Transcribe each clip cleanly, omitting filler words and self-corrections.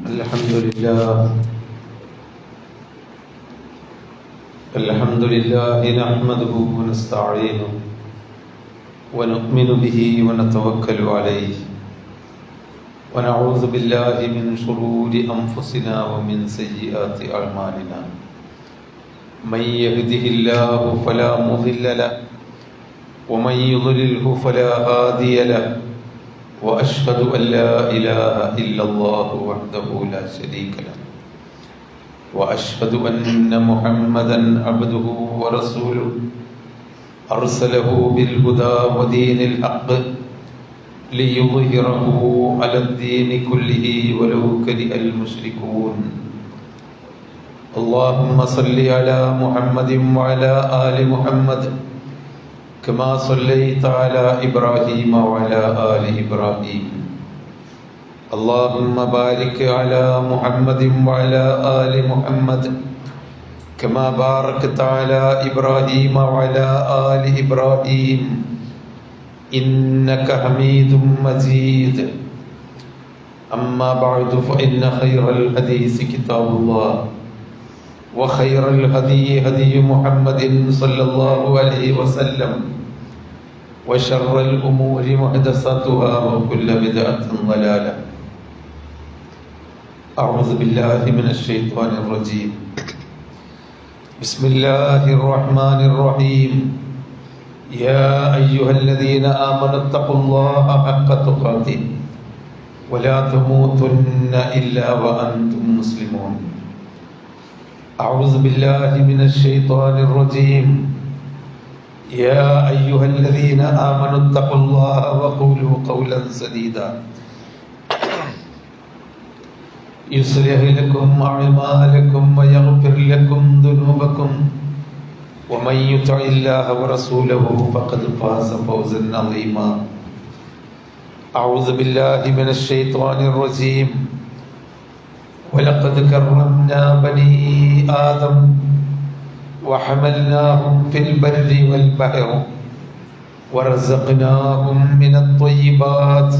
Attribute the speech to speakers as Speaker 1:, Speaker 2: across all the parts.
Speaker 1: الحمد لله نحمده ونستعينه ونؤمن به ونتوكل عليه ونعوذ بالله من شرور أنفسنا ومن سيئات أعمالنا من يهده الله فلا مضل له ومن يضلله فلا هادي له وأشهد أن لا إله إلا الله وحده لا شريك له وأشهد أن محمدا عبده ورسوله أرسله بالهدى ودين الحق ليظهره على الدين كله ولو كره المشركون اللهم صل على محمد وعلى آل محمد كما صليت على إبراهيم وعلى آل إبراهيم اللهم بارك على محمد وعلى آل محمد كما باركت على إبراهيم وعلى آل إبراهيم إنك حميد مجيد أما بعد فإن خير الحديث كتاب الله وخير الهدي هدي محمد صلى الله عليه وسلم وشر الأمور محدثاتها وكل بدعة ضلالة أعوذ بالله من الشيطان الرجيم بسم الله الرحمن الرحيم يا أيها الذين آمنوا اتقوا الله حق تقاته ولا تموتن إلا وأنتم مسلمون أعوذ بالله من الشيطان الرجيم يا أيها الذين آمنوا اتقوا الله وقولوا قولا سديدا يصلح لكم أعمالكم ويغفر لكم ذنوبكم ومن يطع الله ورسوله فقد فاز فوزا عظيما أعوذ بالله من الشيطان الرجيم ولقد كرمنا بني آدم وحملناهم في البر والبحر ورزقناهم من الطيبات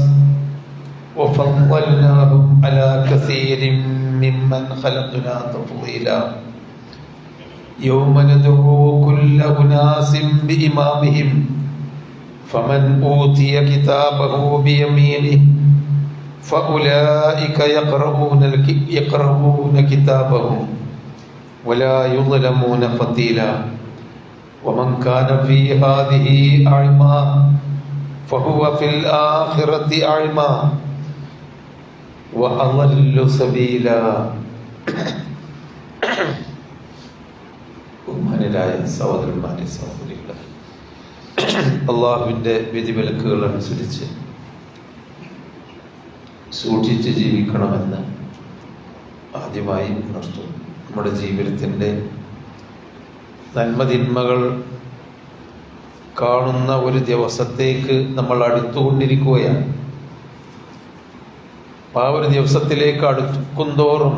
Speaker 1: وفضلناهم على كثير ممن خلقنا تفضيلا يوم ندعو كل أناس بإمامهم فمن أوتي كتابه بيمينه فأولئك يقرؤون كتابهم ولا يظلمون فتيلا ومن كان في هذه أعمى فهو في الآخرة أعمى وأضل سبيلا ബഹുമാനരായ സഹോദരന്മാരെ സഹോദരികളെ, അള്ളാഹുവിൻ്റെ വിധിവിലക്കുകൾ അനുസരിച്ച് സൂക്ഷിച്ച് ജീവിക്കണമെന്ന് ആദ്യമായി ഉണർത്തുന്നു. നമ്മുടെ ജീവിതത്തിൻ്റെ നന്മതിന്മകൾ കാണുന്ന ഒരു ദിവസത്തേക്ക് നമ്മൾ അടുത്തുകൊണ്ടിരിക്കുകയാണ്. ആ ഒരു ദിവസത്തിലേക്ക് അടുക്കുന്തോറും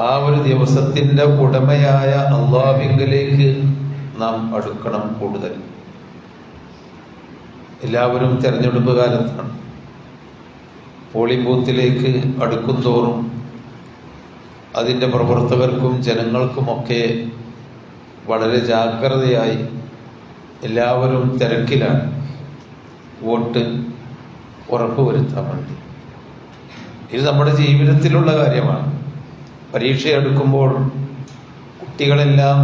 Speaker 1: ആ ഒരു ദിവസത്തിൻ്റെ ഉടമയായ അള്ളാഹുവിലേക്ക് നാം അടുക്കണം കൂടുതൽ. എല്ലാവരും തെരഞ്ഞെടുപ്പ് കാലത്താണ്. പോളിംഗ് ബൂത്തിലേക്ക് അടുക്കുന്തോറും അതിൻ്റെ പ്രവർത്തകർക്കും ജനങ്ങൾക്കുമൊക്കെ വളരെ ജാഗ്രതയായി എല്ലാവരും തിരക്കിലാണ് വോട്ട് ഉറപ്പുവരുത്താൻ വേണ്ടി. ഇത് നമ്മുടെ ജീവിതത്തിലുള്ള കാര്യമാണ്. പരീക്ഷ എടുക്കുമ്പോൾ കുട്ടികളെല്ലാം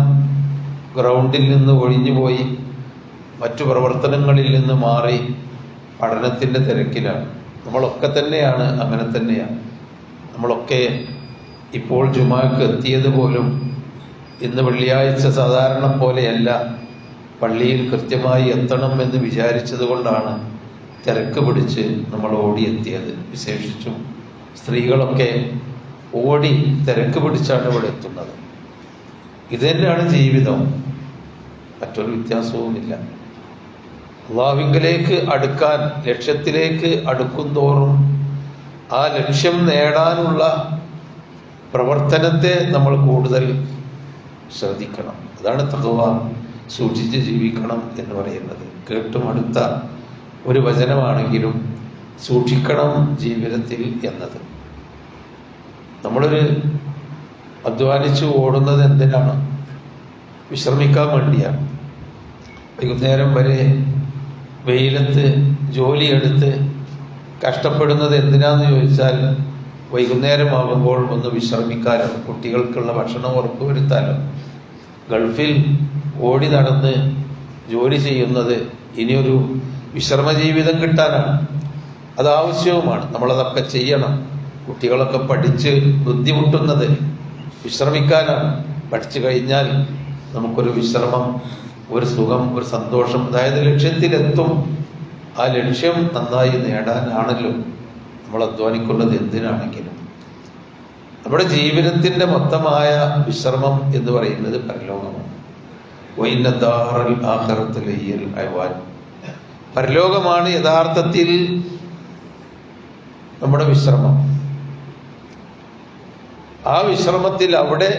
Speaker 1: ഗ്രൗണ്ടിൽ നിന്ന് ഒഴിഞ്ഞുപോയി മറ്റു പ്രവർത്തനങ്ങളിൽ നിന്ന് മാറി പഠനത്തിൻ്റെ തിരക്കിലാണ്. നമ്മളൊക്കെ തന്നെയാണ്, അങ്ങനെ തന്നെയാണ്. നമ്മളൊക്കെ ഇപ്പോൾ ജുമാക്ക് എത്തിയത് പോലും ഇന്ന് വെള്ളിയാഴ്ച സാധാരണ പോലെയല്ല, പള്ളിയിൽ കൃത്യമായി എത്തണം എന്ന് വിചാരിച്ചത് കൊണ്ടാണ് തിരക്ക് പിടിച്ച് നമ്മൾ ഓടിയെത്തിയത്. വിശേഷിച്ചും സ്ത്രീകളൊക്കെ ഓടി തിരക്ക് പിടിച്ചാണ് ഇവിടെ എത്തുന്നത്. ഇത് തന്നെയാണ് ജീവിതം, മറ്റൊരു വ്യത്യാസവുമില്ല. അല്ലാഹുവിലേക്ക് അടുക്കാൻ, ലക്ഷ്യത്തിലേക്ക് അടുക്കും തോറും ആ ലക്ഷ്യം നേടാനുള്ള പ്രവർത്തനത്തെ നമ്മൾ കൂടുതൽ ശ്രദ്ധിക്കണം. അതാണ് തഖ്വ, സൂക്ഷിച്ച് ജീവിക്കണം എന്ന് പറയുന്നത്. കേട്ടും അടുത്ത ഒരു വചനമാണെങ്കിലും സൂക്ഷിക്കണം ജീവിതത്തിൽ എന്നത്. നമ്മളൊരു അധ്വാനിച്ച് ഓടുന്നത് എന്തിനാണ്? വിശ്രമിക്കാൻ വേണ്ടിയാണ്. വൈകുന്നേരം വരെ വെയിലത്ത് ജോലിയെടുത്ത് കഷ്ടപ്പെടുന്നത് എന്തിനാന്ന് ചോദിച്ചാൽ വൈകുന്നേരമാകുമ്പോൾ ഒന്ന് വിശ്രമിക്കാനോ കുട്ടികൾക്കുള്ള ഭക്ഷണം ഉറപ്പുവരുത്താനോ. ഗൾഫിൽ ഓടി നടന്ന് ജോലി ചെയ്യുന്നത് ഇനിയൊരു വിശ്രമ ജീവിതം കിട്ടാനാണ്. അതാവശ്യവുമാണ്, നമ്മളതൊക്കെ ചെയ്യണം. കുട്ടികളൊക്കെ പഠിച്ച് ബുദ്ധിമുട്ടുന്നത് വിശ്രമിക്കാനാണ്. പഠിച്ചു കഴിഞ്ഞാൽ നമുക്കൊരു വിശ്രമം, ഒരു സുഖം, ഒരു സന്തോഷം, അതായത് ലക്ഷ്യത്തിലെത്തും. ആ ലക്ഷ്യം നന്നായി നേടാനാണല്ലോ നമ്മൾ അധ്വാനിക്കുന്നത്. എന്തിനാണെങ്കിലും നമ്മുടെ ജീവിതത്തിന്റെ മൊത്തമായ വിശ്രമം എന്ന് പറയുന്നത് പരലോകമാണ്. പരലോകമാണ് യഥാർത്ഥത്തിൽ നമ്മുടെ വിശ്രമം. ആ വിശ്രമത്തിൽ അവിടെ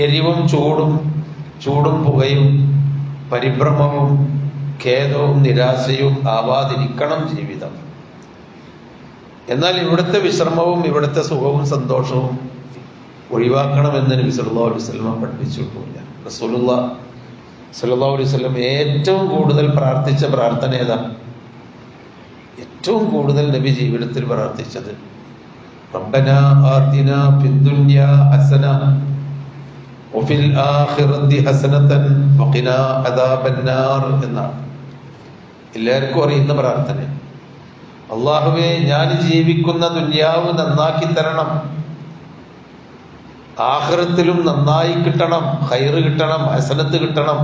Speaker 1: എരിവും ചൂടും പുകയും പരിഭ്രമവും ഖേദവും നിരാശയും ആവാതിരിക്കണം ജീവിതം. എന്നാൽ ഇവിടുത്തെ വിശ്രമവും ഇവിടുത്തെ സുഖവും സന്തോഷവും ഒഴിവാക്കണമെന്ന് നബി സല്ലല്ലാഹു അലൈഹി വസല്ലം പഠിപ്പിച്ചിട്ടില്ല. റസൂലുള്ളാഹി സല്ലല്ലാഹു അലൈഹി വസല്ലം ഏറ്റവും കൂടുതൽ പ്രാർത്ഥിച്ച പ്രാർത്ഥന ഏതാ? ഏറ്റവും കൂടുതൽ നബി ജീവിതത്തിൽ പ്രാർത്ഥിച്ചത് റബ്ബനാ ആതിനാ ഫിദ്ദുനിയാ ഹസന വഫിൽ ആഖിറതി ഹസനതൻ വഖിനാ അദാബന്നാർ എന്നാണ്. എല്ലാവർക്കും അറിയുന്ന പ്രാർത്ഥന. അല്ലാഹുവേ, ഞാൻ ജീവിക്കുന്ന ദുനിയാവ് നന്നാക്കി തരണം, ആഖിറത്തിലും നന്നായി കിട്ടണം, ഖൈറ് കിട്ടണം, ഹസനത്ത് കിട്ടണം.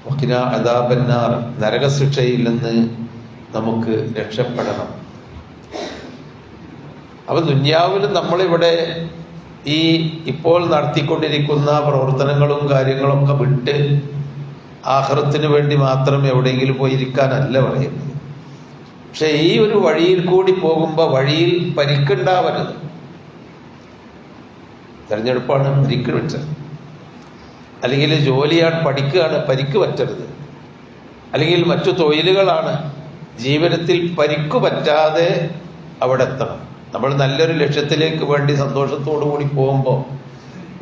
Speaker 1: വഖിനാ അദാബന്നാർ, നരകശിക്ഷയിൽ നിന്ന് നമുക്ക് രക്ഷപ്പെടണം. അപ്പൊ ദുനിയാവിൽ നമ്മളിവിടെ ഈ ഇപ്പോൾ നടത്തിക്കൊണ്ടിരിക്കുന്ന പ്രവർത്തനങ്ങളും കാര്യങ്ങളൊക്കെ വിട്ട് ആഖിറത്തിന് വേണ്ടി മാത്രം എവിടെയെങ്കിലും പോയിരിക്കാനല്ല പറയുന്നത്. പക്ഷെ ഈ ഒരു വഴിയിൽ കൂടി പോകുമ്പോ വഴിയിൽ പരിക്കുണ്ടാവരുത്. തെരഞ്ഞെടുപ്പാണ് പരിക്ക് പറ്റരുത്, അല്ലെങ്കിൽ ജോലിയാണ് പഠിക്കുകയാണ് പരിക്ക് പറ്റരുത്, അല്ലെങ്കിൽ മറ്റു തൊഴിലുകളാണ്, ജീവിതത്തിൽ പരിക്കു പറ്റാതെ അവിടെ എത്തണം. നമ്മൾ നല്ലൊരു ലക്ഷ്യത്തിലേക്ക് വേണ്ടി സന്തോഷത്തോടു കൂടി പോകുമ്പോൾ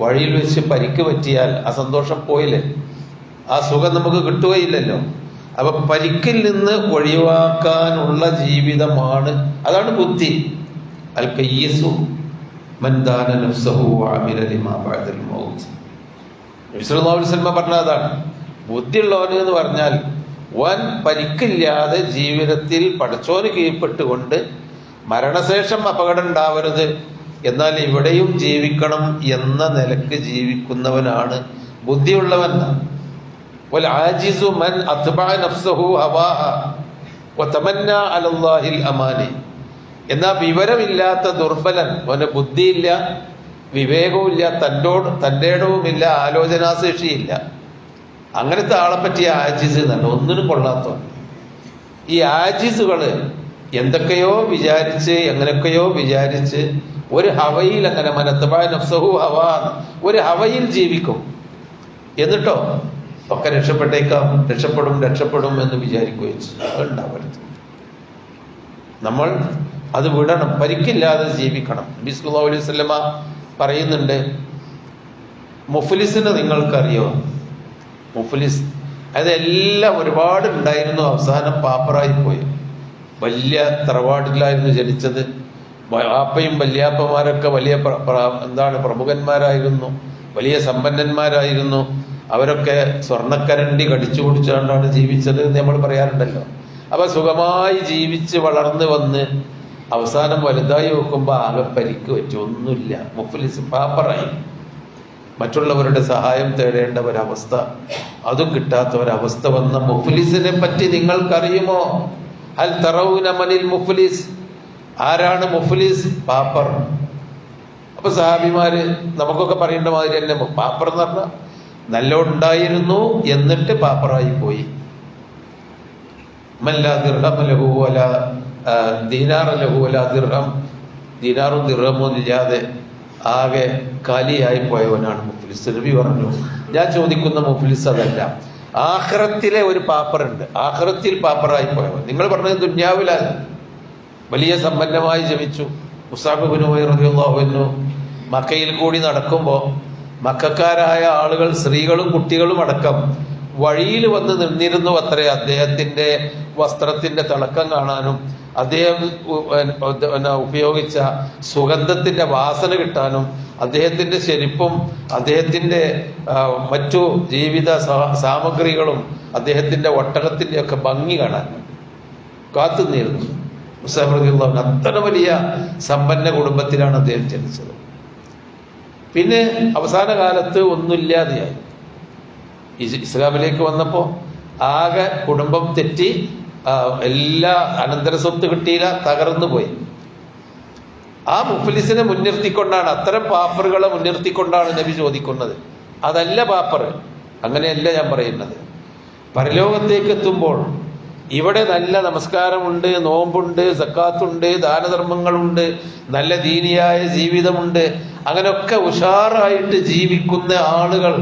Speaker 1: വഴിയിൽ വെച്ച് പരിക്ക് പറ്റിയാൽ ആ സന്തോഷം പോയില്ലേ, ആ സുഖം നമുക്ക് കിട്ടുകയില്ലല്ലോ. അപ്പൊ പരിക്കിൽ നിന്ന് ഒഴിവാക്കാനുള്ള ജീവിതമാണ്, അതാണ് ബുദ്ധി. അൽ കയ്യിസു മൻ ദാന നഫ്സഹു വഅമില ലിമാ ബഅദൽ മൗത്ത്. നബി സല്ലല്ലാഹു അലൈഹി വസല്ലം പറഞ്ഞതാണ് ബുദ്ധിയുള്ളവന് എന്ന് പറഞ്ഞാൽ വൻ പരിക്കില്ലാതെ ജീവിതത്തിൽ പടച്ചോന് കീഴ്പ്പെട്ടുകൊണ്ട് മരണശേഷം അപകടം ഉണ്ടാവരുത്, എന്നാൽ ഇവിടെയും ജീവിക്കണം എന്ന നിലക്ക് ജീവിക്കുന്നവനാണ് ബുദ്ധിയുള്ളവൻ. വൽആജിസു മൻ അത്ബഅ നഫ്സഹു ഹവാഹ വതമന്നാ അലല്ലാഹിൽ അമാനി. എന്നാൽ വിവരമില്ലാത്ത ദുർബലൻ, അവന് ബുദ്ധിയില്ല, വിവേകവുമില്ല, തന്റേടവുമില്ല, ആലോചനാശേഷിയില്ല, അങ്ങനത്തെ ആളെ പറ്റിയ ആജിസ് തന്നെ, ഒന്നിനും കൊള്ളാത്തവൻ. ഈ ആജിസുകള് എന്തൊക്കെയോ വിചാരിച്ച് എങ്ങനെയൊക്കെയോ വിചാരിച്ച് ഒരു ഹവയിൽ, അങ്ങനെ മനത്തബഅ നഫ്സഹു ഹവാ, ഒരു ഹവയിൽ ജീവിക്കും. എന്നിട്ടോ ഒക്കെ രക്ഷപ്പെടും എന്ന് വിചാരിക്കുകയും അതുണ്ടാവരുത്. നമ്മൾ അത് വിടണം, പരിക്കില്ലാതെ ജീവിക്കണം. നബി സല്ലല്ലാഹു അലൈഹി വസല്ലമ പറയുന്നുണ്ട്, മുഫ്ലിസിനെ നിങ്ങൾക്കറിയോ? മുഫ്ലിസ് അതെല്ലാം ഒരുപാട് ഉണ്ടായിരുന്നു, അവസാനം പാപ്പറായി പോയി. വലിയ തറവാട്ടിലായിരുന്നു ജനിച്ചത്, വാപ്പയും വല്യാപ്പമാരൊക്കെ വലിയ പ്രമുഖന്മാരായിരുന്നു, വലിയ സമ്പന്നന്മാരായിരുന്നു. അവരൊക്കെ സ്വർണ്ണക്കരണ്ടി കടിച്ചു കുടിച്ചുകൊണ്ടാണ് ജീവിച്ചത് എന്ന് നമ്മൾ പറയാറുണ്ടല്ലോ. അപ്പൊ സുഖമായി ജീവിച്ച് വളർന്നു വന്ന് അവസാനം വലുതായി നോക്കുമ്പോ ആകെ പരിക്ക് പറ്റി, ഒന്നുമില്ല, മുഫ്ലിസ് പാപ്പറായി. മറ്റുള്ളവരുടെ സഹായം തേടേണ്ട ഒരവസ്ഥ, അതും കിട്ടാത്ത ഒരവസ്ഥ വന്ന മുഫ്ലിസിനെ പറ്റി നിങ്ങൾക്കറിയുമോ? ഹൽ തറൗന മനിൽ മുഫ്ലിസ്, ആരാണ് മുഫ്ലിസ്? പാപ്പർ. അപ്പൊ സഹാബിമാര് നമുക്കൊക്കെ പറയേണ്ട മാതിരി തന്നെ, പാപ്പർ എന്ന് പറഞ്ഞാൽ നല്ലോണ്ടായിരുന്നു എന്നിട്ട് പാപ്പറായി പോയി. മല്ലാ ദിർഹം ലഹു വലാ ദീനാർ ലഹു വലാ ദിർഹം, ദീനാറും ദിർഹമും ഇല്ലാതെ ആകെ കാലിയായി പോയവനാണ് മുഫ്ലിസ്. നബി പറഞ്ഞു, ഞാൻ ചോദിക്കുന്ന മുഫ്ലിസ് അതല്ല, ആഖിറത്തിലെ ഒരു പാപ്പറുണ്ട്, ആഖിറത്തിൽ പാപ്പറായി പോയവൻ. നിങ്ങൾ പറഞ്ഞത് ദുന്യാവിലാണ് വലിയ സമ്പന്നമായി ജനിച്ചു, മുസ്അബ് ഇബ്നു ഉമൈർ റളിയല്ലാഹു അൻഹു മക്കയിൽ കൂടി നടക്കുമ്പോൾ മക്കക്കാരായ ആളുകൾ, സ്ത്രീകളും കുട്ടികളും അടക്കം വഴിയിൽ വന്ന് നിന്നിരുന്നു അത്രേ അദ്ദേഹത്തിന്റെ വസ്ത്രത്തിന്റെ തിളക്കം കാണാനും അദ്ദേഹം ഉപയോഗിച്ച സുഗന്ധത്തിന്റെ വാസന കിട്ടാനും അദ്ദേഹത്തിന്റെ ചെരുപ്പും അദ്ദേഹത്തിന്റെ മറ്റു ജീവിത സാമഗ്രികളും അദ്ദേഹത്തിന്റെ ഒട്ടകത്തിന്റെ ഒക്കെ ഭംഗി കാണാൻ കാത്തുനിന്നിരുന്നു. മുസ്അബ് റളിയല്ലാഹു അൻഹു അത്ര വലിയ സമ്പന്ന കുടുംബത്തിലാണ് അദ്ദേഹം ജനിച്ചത്. പിന്നെ അവസാന കാലത്ത് ഒന്നുമില്ലാതെയായി. ഇസ്ലാമിലേക്ക് വന്നപ്പോൾ ആകെ കുടുംബം തെറ്റി, എല്ലാ അനന്തര സ്വത്ത് കിട്ടിയില്ല, തകർന്നു പോയി. ആ മുഫ്ലിസിനെ മുൻനിർത്തിക്കൊണ്ടാണ്, അത്തരം പാപ്പറുകളെ മുൻനിർത്തിക്കൊണ്ടാണ് നബി ചോദിക്കുന്നത്. അതല്ല പാപ്പർ, അങ്ങനെയല്ല ഞാൻ പറയുന്നത്. പരലോകത്തേക്ക് എത്തുമ്പോൾ ഇവിടെ നല്ല നമസ്കാരമുണ്ട്, നോമ്പുണ്ട്, സക്കാത്തുണ്ട്, ദാനധർമ്മങ്ങളുണ്ട്, നല്ല ദീനിയായ ജീവിതമുണ്ട്, അങ്ങനെയൊക്കെ ഉഷാറായിട്ട് ജീവിക്കുന്ന ആളുകൾ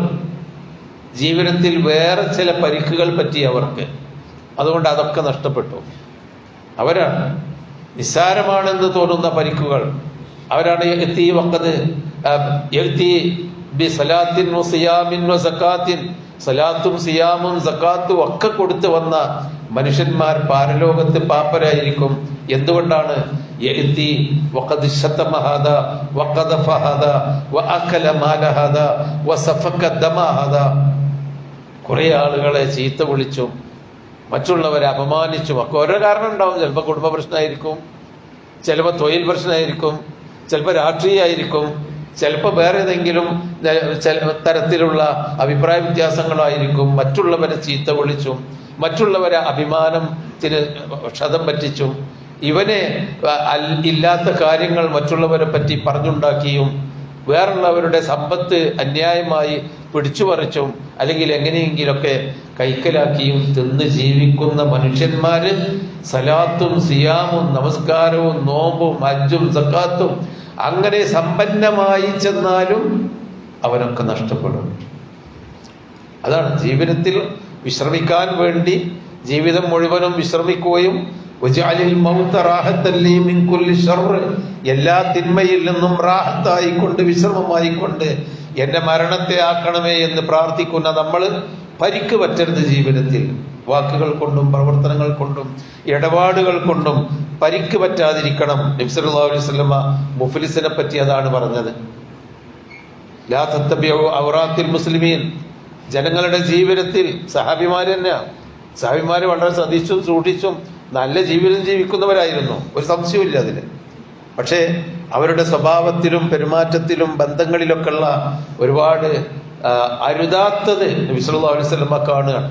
Speaker 1: ജീവിതത്തിൽ വേറെ ചില പരിക്കുകൾ പറ്റി അവർക്ക്. അതുകൊണ്ട് അതൊക്കെ നഷ്ടപ്പെട്ടു. അവരാണ് നിസ്സാരമാണെന്ന് തോന്നുന്ന പരിക്കുകൾ. അവരാണ് സലാത്തും സിയാമും സക്കാത്തും ഒക്കെ കൊടുത്തു വന്ന മനുഷ്യന്മാർ പാരലോകത്ത് പാപ്പരായിരിക്കും. എന്തുകൊണ്ടാണ്? കുറെ ആളുകളെ ചീത്ത വിളിച്ചും മറ്റുള്ളവരെ അപമാനിച്ചും ഒക്കെ ഓരോ കാരണം ഉണ്ടാവും. ചിലപ്പോൾ കുടുംബ പ്രശ്നമായിരിക്കും, ചിലപ്പോൾ തൊഴിൽ പ്രശ്നമായിരിക്കും, ചിലപ്പോൾ രാഷ്ട്രീയമായിരിക്കും, ചിലപ്പോൾ വേറെ ഏതെങ്കിലും തരത്തിലുള്ള അഭിപ്രായ വ്യത്യാസങ്ങളായിരിക്കും. മറ്റുള്ളവരെ ചീത്ത വിളിച്ചും മറ്റുള്ളവരെ അഭിമാനത്തിന് ക്ഷതം പറ്റിച്ചും ഇവനെ ഇല്ലാത്ത കാര്യങ്ങൾ മറ്റുള്ളവരെ പറ്റി പറഞ്ഞുണ്ടാക്കിയും വേറുള്ളവരുടെ സമ്പത്ത് അന്യായമായി പിടിച്ചുപറിച്ചും അല്ലെങ്കിൽ എങ്ങനെയെങ്കിലൊക്കെ കൈക്കലാക്കിയും തിന്ന് ജീവിക്കുന്ന മനുഷ്യന്മാര് സലാത്തും സിയാമും നമസ്കാരവും നോമ്പും ഹജ്ജും സക്കാത്തും അങ്ങനെ സമ്പന്നമായി ചെന്നാലും അവനൊക്കെ നഷ്ടപ്പെടും. അതാണ് ജീവിതത്തിൽ വിശ്രമിക്കാൻ വേണ്ടി ജീവിതം മുഴുവനും വിശ്രമിക്കുകയും എല്ലാ തിന്മയിൽ നിന്നും റാഹത്തായിക്കൊണ്ട് വിശ്രമമായിക്കൊണ്ട് എന്റെ മരണത്തെ ആക്കണമേ എന്ന് പ്രാർത്ഥിക്കുന്ന നമ്മൾ പരിക്ക് പറ്റരുത്. ജീവിതത്തിൽ വാക്കുകൾ കൊണ്ടും പ്രവർത്തനങ്ങൾ കൊണ്ടും ഇടപാടുകൾ കൊണ്ടും പരിക്ക് പറ്റാതിരിക്കണം. നബി സല്ലല്ലാഹു അലൈഹി വസല്ലമ മുഫ്ലിസിനെ പറ്റി അതാണ് പറഞ്ഞത്. ലാ തത്തബിഉ ഔറാത്തിൽ മുസ്ലിമീൻ. ജനങ്ങളുടെ ജീവിതത്തിൽ സഹാബിമാര് തന്നെയാണ്. സഹാബിമാര് വളരെ ശ്രദ്ധിച്ചും സൂക്ഷിച്ചും നല്ല ജീവിതം ജീവിക്കുന്നവരായിരുന്നു, ഒരു സംശയമില്ല അതിന്. പക്ഷേ അവരുടെ സ്വഭാവത്തിലും പെരുമാറ്റത്തിലും ബന്ധങ്ങളിലൊക്കെയുള്ള ഒരുപാട് അരുതാത്തത് നബി സല്ലല്ലാഹു അലൈഹി വസല്ലമ കാണുകയാണ്.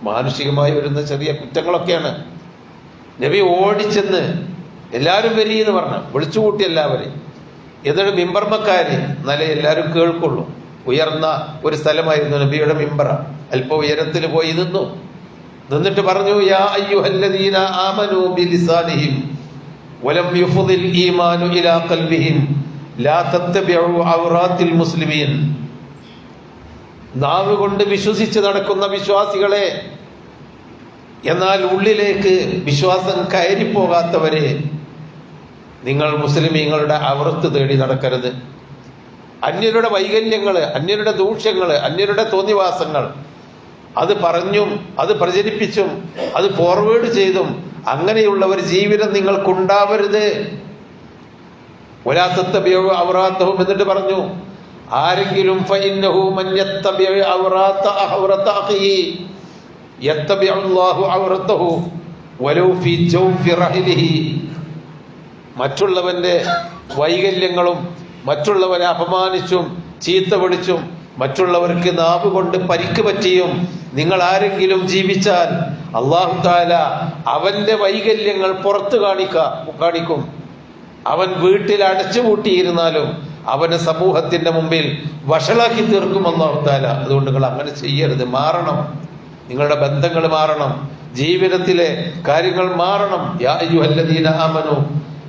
Speaker 1: മാനുഷികമായി വരുന്ന ചെറിയ കുറ്റങ്ങളൊക്കെയാണ്. നബി ഓടിച്ചെന്ന് എല്ലാവരും വരീന്ന് പറഞ്ഞു വിളിച്ചുകൂട്ടി എല്ലാവരെയും. എന്നിട്ട് മിമ്പർമക്കാര് നല്ല എല്ലാവരും കേൾക്കുള്ളൂ. ഉയർന്ന ഒരു സ്ഥലമായിരുന്നു നബിയുടെ മിമ്പറ. അല്പം ഉയരത്തിൽ പോയി നിന്നിട്ട് പറഞ്ഞു, യാ അയ്യുഹല്ലദീന ആമനൂ ബിലിസാനിഹിം വലം യുഫ്ദിൽ ഈമാനു ഇലാ ഖൽബിഹിം ലാ തത്തബിഉ ഔറാത്തിൽ മുസ്ലിമീൻ. നാവ് കൊണ്ട് വിശ്വസിച്ച് നടക്കുന്ന വിശ്വാസികളെ, എന്നാൽ ഉള്ളിലേക്ക് വിശ്വാസം കയറിപ്പോകാത്തവരെ, നിങ്ങൾ മുസ്ലിമീങ്ങളുടെ ഔറത്ത് തേടി നടക്കരുത്. അന്യരുടെ വൈകല്യങ്ങള്, അന്യരുടെ ദൂഷ്യങ്ങള്, അന്യരുടെ തോന്നിവാസങ്ങൾ അത് പറഞ്ഞും അത് പ്രചരിപ്പിച്ചും അത് ഫോർവേഡ് ചെയ്തും അങ്ങനെയുള്ള ഒരു ജീവിതം നിങ്ങൾക്കുണ്ടാവരുത്. വലാത്തത്തബിഉ ഔറാത്തഹും എന്നിട്ട് പറഞ്ഞു, ആരെങ്കിലും ഫഇന്നഹു മൻ യത്തബിഉ ഔറാത്ത അഖീഹി യത്തബിഉ അല്ലാഹു ഔറത്തഹു വലൗ ഫീ ജൗഫി റഹ്ലിഹി. മറ്റുള്ളവന്റെ വൈകല്യങ്ങളും മറ്റുള്ളവരെ അപമാനിച്ചും ചീത്ത വിളിച്ചും മറ്റുള്ളവർക്ക് നാവ് കൊണ്ട് പരിക്ക് പറ്റിയും നിങ്ങൾ ആരെങ്കിലും ജീവിച്ചാൽ അല്ലാഹു തആല അവന്റെ വൈകല്യങ്ങൾ പുറത്തു കാണിക്കും. അവൻ വീട്ടിൽ അടച്ചുപൂട്ടിയിരുന്നാലും അവനെ സമൂഹത്തിന്റെ മുമ്പിൽ വഷളാക്കി തീർക്കും അല്ലാഹു തആല. അതുകൊണ്ട് നിങ്ങൾ അങ്ങനെ ചെയ്യരുത്. മാറണം, നിങ്ങളുടെ ബന്ധങ്ങൾ മാറണം, ജീവിതത്തിലെ കാര്യങ്ങൾ മാറണം. യാ അയ്യുഹല്ലദീന ആമനൂ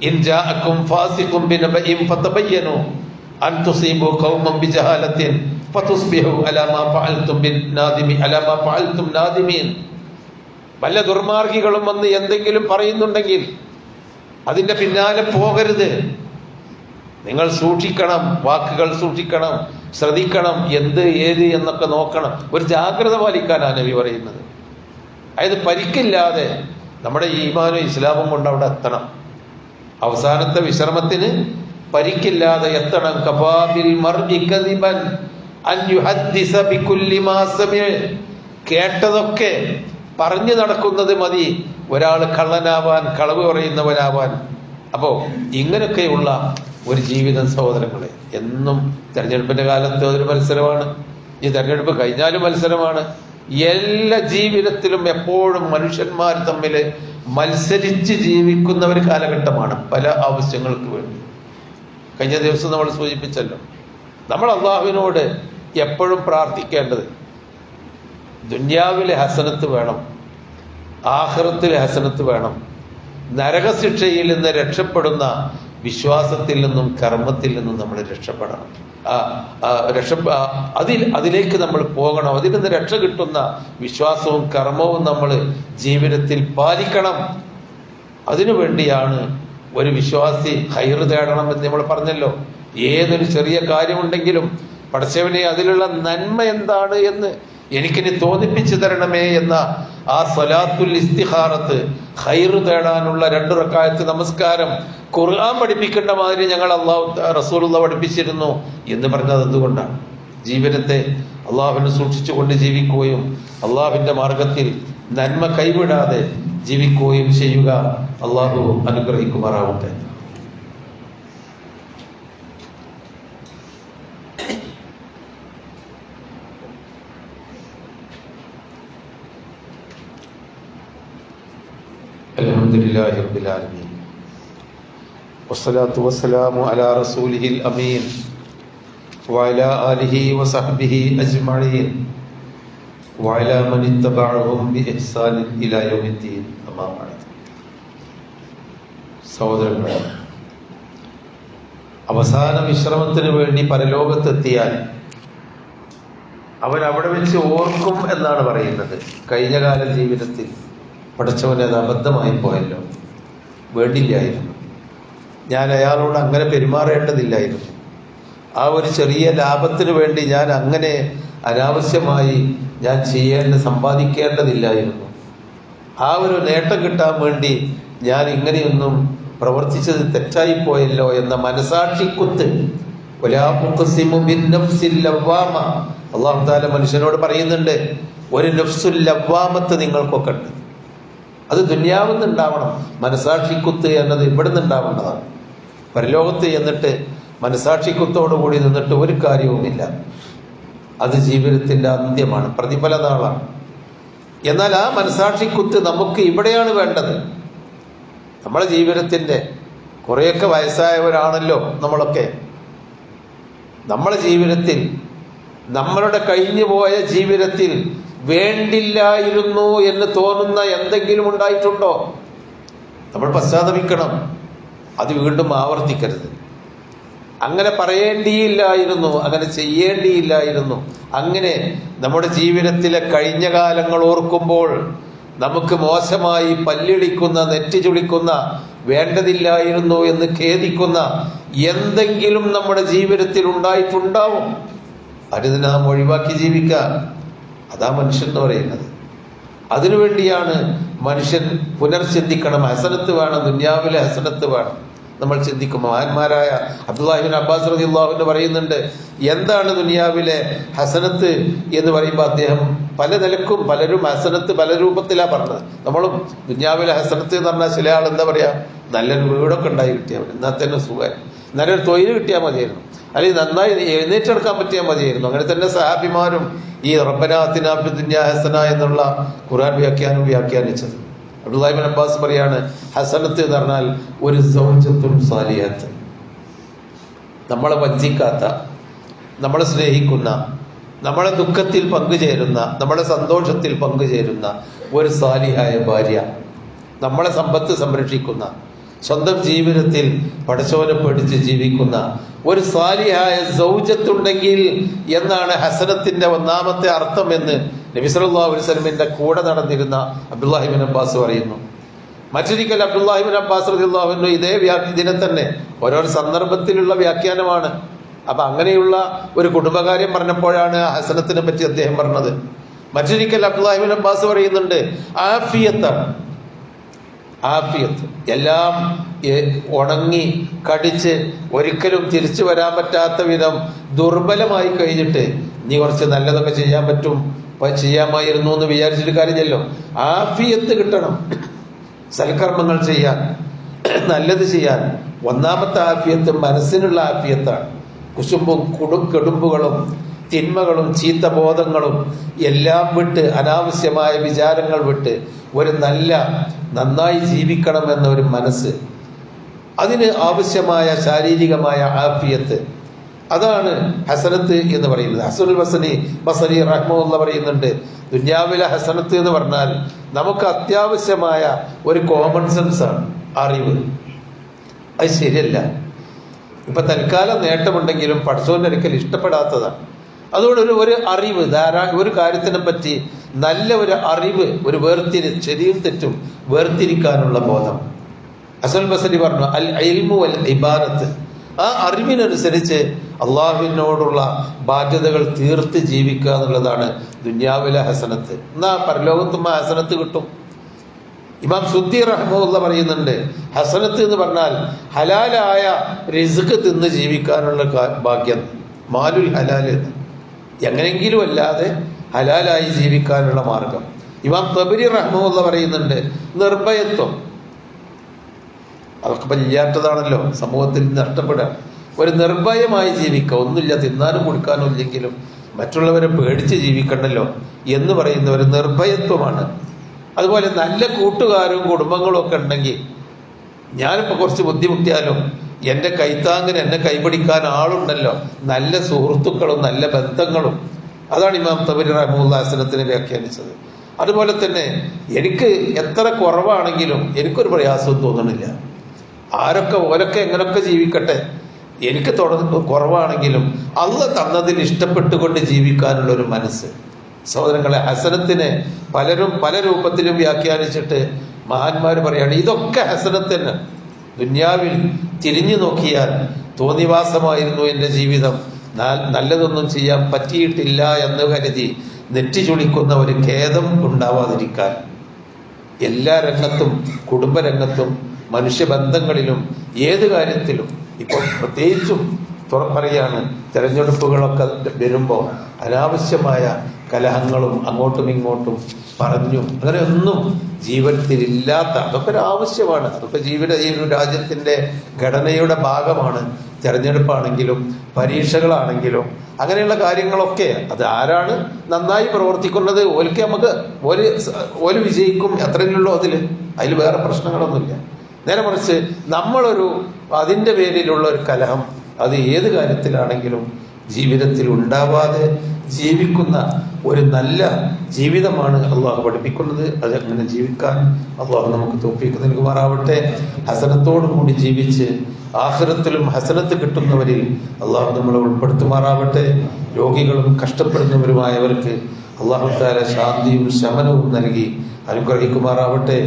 Speaker 1: ഇൻ ജാഅക്കും ഫാസിഖും ബിനബഇൻ ഫതബയ്യനൂ അൻ തുസീബു ഖൗമൻ ബിജഹാലത്തിൻ ഫതുസ്ബിഹു അലാ മാ ഫഅൽതും നാദിമീൻ. വല്ല ദുർമാർഗികളും വന്ന് എന്തെങ്കിലും പറയുന്നുണ്ടെങ്കിൽ അതിൻ്റെ പിന്നാലെ പോകരുത്. നിങ്ങൾ സൂക്ഷിക്കണം, വാക്കുകൾ സൂക്ഷിക്കണം, ശ്രദ്ധിക്കണം, എന്ത് ഏത് എന്നൊക്കെ നോക്കണം. ഒരു ജാഗ്രത പാലിക്കാനാണ് നബി പറയുന്നത്. അതായത് പരിക്കില്ലാതെ നമ്മുടെ ഈമാനും ഇസ്ലാമും കൊണ്ട് അവിടെ എത്തണം. അവസാനത്തെ വിശ്രമത്തിന് പരിക്കില്ലാതെ എത്തണം. കഫാബിൽ മർഇ കദിബൻ അൻ യുഹദ്ദിസ ബികുല്ലി മാ സമിഅ. കേട്ടതൊക്കെ പറഞ്ഞു നടക്കുന്നത് മതി ഒരാൾ കള്ളനാവാൻ, കളവ് പറയുന്നവനാവാൻ. അപ്പോ ഇങ്ങനെയൊക്കെയുള്ള ഒരു ജീവിതം സഹോദരങ്ങളെ, എന്നും തെരഞ്ഞെടുപ്പിന്റെ കാലത്ത് ഒരു മത്സരമാണ്, ഈ തെരഞ്ഞെടുപ്പ് കഴിഞ്ഞാലും മത്സരമാണ്. എല്ലാ ജീവിതത്തിലും എപ്പോഴും മനുഷ്യന്മാർ തമ്മിൽ മത്സരിച്ച് ജീവിക്കുന്ന ഒരു കാലഘട്ടമാണ് പല ആവശ്യങ്ങൾക്ക് വേണ്ടി. കഴിഞ്ഞ ദിവസം നമ്മൾ സൂചിപ്പിച്ചല്ലോ, നമ്മൾ അള്ളാഹുവിനോട് എപ്പോഴും പ്രാർത്ഥിക്കേണ്ടത് ദുന്യാവിലെ ഹസനത്ത് വേണം, ആഖിറത്തിലെ ഹസനത്ത് വേണം, നരകശിക്ഷയിൽ നിന്ന് രക്ഷപ്പെടുന്ന വിശ്വാസത്തിൽ നിന്നും കർമ്മത്തിൽ നിന്നും നമ്മൾ രക്ഷപ്പെടണം. അതിലേക്ക് നമ്മൾ പോകണം. അതിൽ നിന്ന് രക്ഷ കിട്ടുന്ന വിശ്വാസവും കർമ്മവും നമ്മൾ ജീവിതത്തിൽ പാലിക്കണം. അതിനു വേണ്ടിയാണ് ഒരു വിശ്വാസി ഖൈർ തേടണം എന്ന് നമ്മൾ പറഞ്ഞല്ലോ. ഏതൊരു ചെറിയ കാര്യമുണ്ടെങ്കിലും പടച്ചവനെ അതിലുള്ള നന്മ എന്താണ് എന്ന് എനിക്കിനി തോന്നിപ്പിച്ചു തരണമേ എന്ന ആ സ്വലാത്തുൽ ഇസ്തിഖാറത്ത്, ഖൈർ തേടാനുള്ള 2 റക്അത്ത് നമസ്കാരം ഖുർആൻ പഠിപ്പിക്കേണ്ട മാതിരി ഞങ്ങൾ റസൂലുള്ളാഹി പഠിപ്പിച്ചിരുന്നു എന്ന് പറഞ്ഞത് എന്തുകൊണ്ടാണ്? ജീവിതത്തെ അള്ളാഹുവിനെ സൂക്ഷിച്ചുകൊണ്ട് ജീവിക്കുകയും അള്ളാഹുവിന്റെ മാർഗത്തിൽ നന്മ കൈവിടാതെ ജീവിക്കുകയും ചെയ്യുക. അള്ളാഹു അനുഗ്രഹിക്കുമാറാവട്ടെ. അൽഹംദുലില്ലാഹി റബ്ബിൽ ആലമീൻ വസ്സലാത്തു വസ്സലാമു അലാ റസൂലിഹിൽ അമീൻ വഅലാ ആലിഹി വസഹ്ബിഹി അജ്മഈൻ വഅലാ മൻ ഇത്തബഅഹും ബിഇഹ്സാനിൻ ഇലാ യൗമിദ്ദീൻ. അമ്മാ ബഅദ്. സഹോദരങ്ങളെ, അവസാന വിശ്രമത്തിന് വേണ്ടി പരലോകത്തെത്തിയാൽ അവൻ അവിടെ വെച്ച് ഓർക്കും എന്നാണ് പറയുന്നത്. കഴിഞ്ഞകാല ജീവിതത്തിൽ പഠിച്ചവനെ അത് അബദ്ധമായി പോയല്ലോ, വേണ്ടില്ലായിരുന്നു, ഞാൻ അയാളോട് അങ്ങനെ പെരുമാറേണ്ടതില്ലായിരുന്നു, ആ ഒരു ചെറിയ ലാഭത്തിന് വേണ്ടി ഞാൻ അങ്ങനെ അനാവശ്യമായി ഞാൻ സമ്പാദിക്കേണ്ടതില്ലായിരുന്നു, ആ ഒരു നേട്ടം കിട്ടാൻ വേണ്ടി ഞാൻ ഇങ്ങനെയൊന്നും പ്രവർത്തിച്ചത് തെറ്റായിപ്പോയല്ലോ എന്ന മനസാക്ഷിക്കുത്ത്. അല്ലാഹു തആല മനുഷ്യനോട് പറയുന്നുണ്ട്, ഒരു നഫ്സുൽ ലവ്വാമത്ത് നിങ്ങൾക്കൊക്കെ ഉണ്ട്. അത് ദുന്യാവിൽ ഉണ്ടാവണം. മനസാക്ഷിക്കുത്ത് എന്നത് ഇവിടുന്ന് ഉണ്ടാവേണ്ടതാണ്. പരലോകത്ത് എന്നിട്ട് മനസാക്ഷിക്കുത്തോടുകൂടി നിന്നിട്ട് ഒരു കാര്യവുമില്ല. അത് ജീവിതത്തിന്റെ അന്ത്യമാണ്, പ്രതിഫല നാളാണ്. എന്നാൽ ആ മനസാക്ഷിക്കുത്ത് നമുക്ക് ഇവിടെയാണ് വേണ്ടത്. നമ്മളെ ജീവിതത്തിന്റെ കുറെയൊക്കെ വയസ്സായവരാണല്ലോ നമ്മളൊക്കെ. നമ്മളെ ജീവിതത്തിൽ, നമ്മളുടെ കഴിഞ്ഞുപോയ ജീവിതത്തിൽ വേണ്ടില്ലായിരുന്നു എന്ന് തോന്നുന്ന എന്തെങ്കിലും ഉണ്ടായിട്ടുണ്ടോ? നമ്മൾ പശ്ചാത്തപിക്കണം, അത് വീണ്ടും ആവർത്തിക്കരുത്. അങ്ങനെ പറയേണ്ടിയില്ലായിരുന്നു, അങ്ങനെ ചെയ്യേണ്ടിയില്ലായിരുന്നു. അങ്ങനെ നമ്മുടെ ജീവിതത്തിലെ കഴിഞ്ഞ കാലങ്ങൾ ഓർക്കുമ്പോൾ നമുക്ക് മോശമായി പല്ലിളിക്കുന്ന, നെറ്റി ചുളിക്കുന്ന, വേണ്ടതില്ലായിരുന്നു എന്ന് ഖേദിക്കുന്ന എന്തെങ്കിലും നമ്മുടെ ജീവിതത്തിൽ ഉണ്ടായിട്ടുണ്ടാവും. അത് നാം ഒഴിവാക്കി ജീവിക്കുക. അതാ മനുഷ്യൻ എന്ന് പറയുന്നത്. അതിനുവേണ്ടിയാണ് മനുഷ്യൻ പുനർചിന്തിക്കണം. ഹസനത്ത് വേണം, ദുന്യാവിലെ ഹസനത്ത് വേണം. നമ്മൾ ചിന്തിക്കും. മഹാന്മാരായ അബ്ദുല്ലാഹി ഇബ്നു അബ്ബാസ് റളിയല്ലാഹു അൻഹു പറയുന്നുണ്ട്, എന്താണ് ദുനിയാവിലെ ഹസനത്ത് എന്ന് പറയുമ്പോൾ അദ്ദേഹം പല നിലക്കും പലരും ഹസനത്ത് പല രൂപത്തിലാണ് പറഞ്ഞത്. നമ്മളും ദുനിയാവിലെ ഹസനത്ത് എന്ന് പറഞ്ഞാൽ ചില ആൾ എന്താ പറയാ, നല്ലൊരു വീടൊക്കെ ഉണ്ടായി കിട്ടിയാൽ മതി, എന്നാൽ തന്നെ സുഖം, നല്ലൊരു തൊഴിൽ കിട്ടിയാൽ മതിയായിരുന്നു, അല്ലെങ്കിൽ നന്നായി എഴുന്നേറ്റെടുക്കാൻ പറ്റിയാൽ മതിയായിരുന്നു. അങ്ങനെ തന്നെ സഹാബിമാരും ഈ റബ്ബനാ ആതിനാ ഫിദ് ദുനിയാ ഹസന എന്നുള്ള ഖുർആൻ വ്യാഖ്യാനിച്ചത്. അബ്ദുല്ലാഹി ഇബ്നു അബ്ബാസ് പറയാണ്, ഹസനത്ത് എന്ന് പറഞ്ഞാൽ ഒരു സൗജത്തുൻ സാലിഹത്ത്, നമ്മളെ വഞ്ചിക്കാത്ത, നമ്മളെ സ്നേഹിക്കുന്ന, നമ്മളെ ദുഃഖത്തിൽ പങ്കുചേരുന്ന, നമ്മളെ സന്തോഷത്തിൽ പങ്കുചേരുന്ന ഒരു സാലിഹായ ഭാര്യ, നമ്മളെ സമ്പത്ത് സംരക്ഷിക്കുന്ന, സ്വന്തം ജീവിതത്തിൽ പടച്ചവനെ പേടിച്ച് ജീവിക്കുന്ന ഒരു സാലിഹായ സൗജത്തുണ്ടെങ്കിൽ എന്നാണ് ഹസനത്തിന്റെ ഒന്നാമത്തെ അർത്ഥം എന്ന് നബി സല്ലല്ലാഹു അലൈഹി വസല്ലമിന്റെ കൂടെ നടന്നിരുന്ന അബ്ദുല്ലാഹി ഇബ്നു അബ്ബാസ് പറയുന്നു. മറ്റൊരിക്കൽ അബ്ദുല്ലാഹിബ്നു അബ്ബാസ് റളിയല്ലാഹു അൻഹു ഇതേ ഇതിനെ തന്നെ ഓരോ സന്ദർഭത്തിലുള്ള വ്യാഖ്യാനമാണ്. അപ്പൊ അങ്ങനെയുള്ള ഒരു കുടുംബകാര്യം പറഞ്ഞപ്പോഴാണ് ഹസനത്തിനെ പറ്റി അദ്ദേഹം പറഞ്ഞത്. മറ്റൊരിക്കൽ അബ്ദുല്ലാഹിബ്നു അബ്ബാസ് പറയുന്നുണ്ട്, ആഫിയത്താണ്. ആഫിയത്ത് എല്ലാം ഉണങ്ങി കടിച്ച് ഒരിക്കലും തിരിച്ചു വരാൻ പറ്റാത്ത വിധം ദുർബലമായി കഴിഞ്ഞിട്ട് നീ കുറച്ച് നല്ലതൊക്കെ ചെയ്യാൻ പറ്റും, ചെയ്യാമായിരുന്നു എന്ന് വിചാരിച്ചിട്ട് കാര്യമില്ലല്ലോ. ആഫിയത്ത് കിട്ടണം, സൽക്കർമ്മങ്ങൾ ചെയ്യാൻ, നല്ലത് ചെയ്യാൻ. ഒന്നാമത്തെ ആഫിയത്ത് മനസ്സിനുള്ള ആഫിയത്താണ്. കുശുമ്പും കെടുമ്പുകളും തിന്മകളും ചീത്ത ബോധങ്ങളും എല്ലാം വിട്ട്, അനാവശ്യമായ വിചാരങ്ങൾ വിട്ട് ഒരു നന്നായി ജീവിക്കണമെന്ന ഒരു മനസ്സ്, അതിന് ആവശ്യമായ ശാരീരികമായ ആഫിയത്ത്, അതാണ് ഹസനത്ത് എന്ന് പറയുന്നത്. ഹസനുൽ ബസരി റഹ്മത്തുള്ളാഹി പറയുന്നുണ്ട്, ദുനിയാവിലെ ഹസനത്ത് എന്ന് പറഞ്ഞാൽ നമുക്ക് അത്യാവശ്യമായ ഒരു കോമൺ സെൻസ് ആണ്, അറിവ്. അത് ശരിയല്ല. ഇപ്പൊ തൽക്കാലം നേട്ടമുണ്ടെങ്കിലും പടച്ചോന്റെ ഒരിക്കൽ ഇഷ്ടപ്പെടാത്തതാണ്. അതുകൊണ്ട് ഒരു അറിവ്, ഒരു കാര്യത്തിനെ പറ്റി നല്ല ഒരു അറിവ്, ഒരു ശരിയും തെറ്റും വേർതിരിക്കാനുള്ള ബോധം. ഹസനുൽ ബസരി പറഞ്ഞു, അൽ ഇൽമു വൽ ഇബാദത്ത്, ആ അറിവിനനുസരിച്ച് അള്ളാഹുവിനോടുള്ള ബാധ്യതകൾ തീർത്ത് ജീവിക്കുക എന്നുള്ളതാണ് ദുനിയാവിലെ ഹസനത്ത്. എന്നാ പരലോകത്തും ആ ഹസനത്ത് കിട്ടും. ഇമാം സുദ്ദി റഹ്മത്തുള്ളാഹി പറയുന്നുണ്ട്, ഹസനത്ത് എന്ന് പറഞ്ഞാൽ ഹലാലായ റിസ്ക് തിന്ന് ജീവിക്കാനുള്ള ഭാഗ്യം, മാലുൽ ഹലാല്, എങ്ങനെങ്കിലും അല്ലാതെ ഹലാലായി ജീവിക്കാനുള്ള മാർഗം. ഇമാം തബരി റഹ്മത്തുള്ളാഹി പറയുന്നുണ്ട്, നിർഭയത്വം. അതൊക്കെ ഇല്ലാത്തതാണല്ലോ, സമൂഹത്തിൽ നഷ്ടപ്പെടുക. ഒരു നിർഭയമായി ജീവിക്കുക, ഒന്നുമില്ല, തിന്നാനും കൊടുക്കാനും ഇല്ലെങ്കിലും മറ്റുള്ളവരെ പേടിച്ച് ജീവിക്കണ്ടല്ലോ എന്ന് പറയുന്ന ഒരു നിർഭയത്വമാണ്. അതുപോലെ നല്ല കൂട്ടുകാരും കുടുംബങ്ങളും ഒക്കെ ഉണ്ടെങ്കിൽ, ഞാനിപ്പോൾ കുറച്ച് ബുദ്ധിമുട്ടിയാലും എൻ്റെ കൈത്താങ്ങിന് എന്നെ കൈപിടിക്കാൻ ആളുണ്ടല്ലോ, നല്ല സുഹൃത്തുക്കളും നല്ല ബന്ധങ്ങളും. അതാണ് ഇമാം തബരി റഹ്മത്തുള്ളാഹി ഹസനത്തിനെ വ്യാഖ്യാനിച്ചത്. അതുപോലെ തന്നെ എനിക്ക് എത്ര കുറവാണെങ്കിലും എനിക്കൊരു പ്രയാസവും തോന്നണില്ല. ഓരൊക്കെ എങ്ങനെയൊക്കെ ജീവിക്കട്ടെ, എനിക്ക് കുറവാണെങ്കിലും അള്ളാഹ് തന്നതിൽ ഇഷ്ടപ്പെട്ടുകൊണ്ട് ജീവിക്കാനുള്ള ഒരു മനസ്സ്. സഹോദരങ്ങളെ, ഹസനത്തിനെ പലരും പല രൂപത്തിലും വ്യാഖ്യാനിച്ചിട്ട് മഹാന്മാർ പറയാണ്, ഇതൊക്കെ ഹസനത്തിന്. ദുന്യാവിൽ തിരിഞ്ഞു നോക്കിയാൽ തോന്നിവാസമായിരുന്നു എൻ്റെ ജീവിതം, നല്ലതൊന്നും ചെയ്യാൻ പറ്റിയിട്ടില്ല എന്ന് കരുതി നെറ്റി ചുളിക്കുന്ന ഒരു ഖേദം ഉണ്ടാവാതിരിക്കാൻ എല്ലാ രംഗത്തും, കുടുംബരംഗത്തും, മനുഷ്യബന്ധങ്ങളിലും, ഏത് കാര്യത്തിലും, ഇപ്പോൾ പ്രത്യേകിച്ചും പറയാണ്, തെരഞ്ഞെടുപ്പുകളൊക്കെ വരുമ്പോൾ അനാവശ്യമായ കലഹങ്ങളും അങ്ങോട്ടും ഇങ്ങോട്ടും പറഞ്ഞും അങ്ങനെയൊന്നും ജീവിതത്തിലില്ലാത്ത, അതൊക്കെ ഒരു ആവശ്യമാണ്. അതൊക്കെ ഈ ഒരു രാജ്യത്തിന്റെ ഘടനയുടെ ഭാഗമാണ്. തെരഞ്ഞെടുപ്പാണെങ്കിലും പരീക്ഷകളാണെങ്കിലും അങ്ങനെയുള്ള കാര്യങ്ങളൊക്കെ അത് ആരാണ് നന്നായി പ്രവർത്തിക്കുന്നത് ഓല് വിജയിക്കും, എത്രയുള്ളൂ അതിൽ വേറെ പ്രശ്നങ്ങളൊന്നുമില്ല. നേരെ മറിച്ച് അതിൻ്റെ പേരിലുള്ള ഒരു കലഹം, അത് ഏത് കാര്യത്തിലാണെങ്കിലും ജീവിതത്തിൽ ഉണ്ടാവാതെ ജീവിക്കുന്ന ഒരു നല്ല ജീവിതമാണ് അള്ളാഹു പഠിപ്പിക്കുന്നത്. അത് അങ്ങനെ ജീവിക്കാൻ അള്ളാഹു നമുക്ക് തൗഫീഖ് നൽകുമാറാവട്ടെ. ഹസനത്തോടും കൂടി ജീവിച്ച് ആഖിറത്തിലും ഹസനത്ത് കിട്ടുന്നവരിൽ അള്ളാഹു നമ്മളെ ഉൾപ്പെടുത്തുമാറാവട്ടെ. രോഗികളും കഷ്ടപ്പെടുന്നവരുമായവർക്ക് അള്ളാഹു തആല ശാന്തിയും ശമനവും നൽകി അനുഗ്രഹിക്കുമാറാവട്ടെ.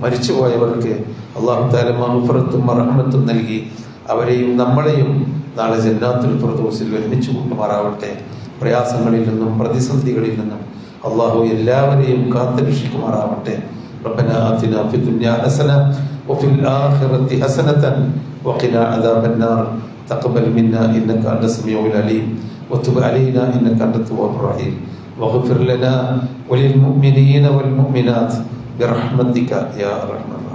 Speaker 1: മരിച്ചുപോയവർക്ക് അള്ളാഹു തആല മഗ്ഫിറത്തും റഹ്മത്തും നൽകി അവരെയും നമ്മളെയും നാളെ ജന്നാത്തുൽ ഫിർദൗസിൽ ഒരുമിച്ച് കൂട്ടുമാറാവട്ടെ. പ്രയാസങ്ങളിൽ നിന്നും പ്രതിസന്ധികളിൽ നിന്നും അള്ളാഹു എല്ലാവരെയും കാത്തുരക്ഷിക്കുമാറാവട്ടെ. ربنا آتنا في الدنيا حسنة وفي الآخرة حسنة وقنا عذاب النار. تقبل منا إنك أنت السميع العليم وتب علينا إنك أنت التواب الرحيم واغفر لنا وللمؤمنين والمؤمنات برحمتك يا أرحم الراحمين.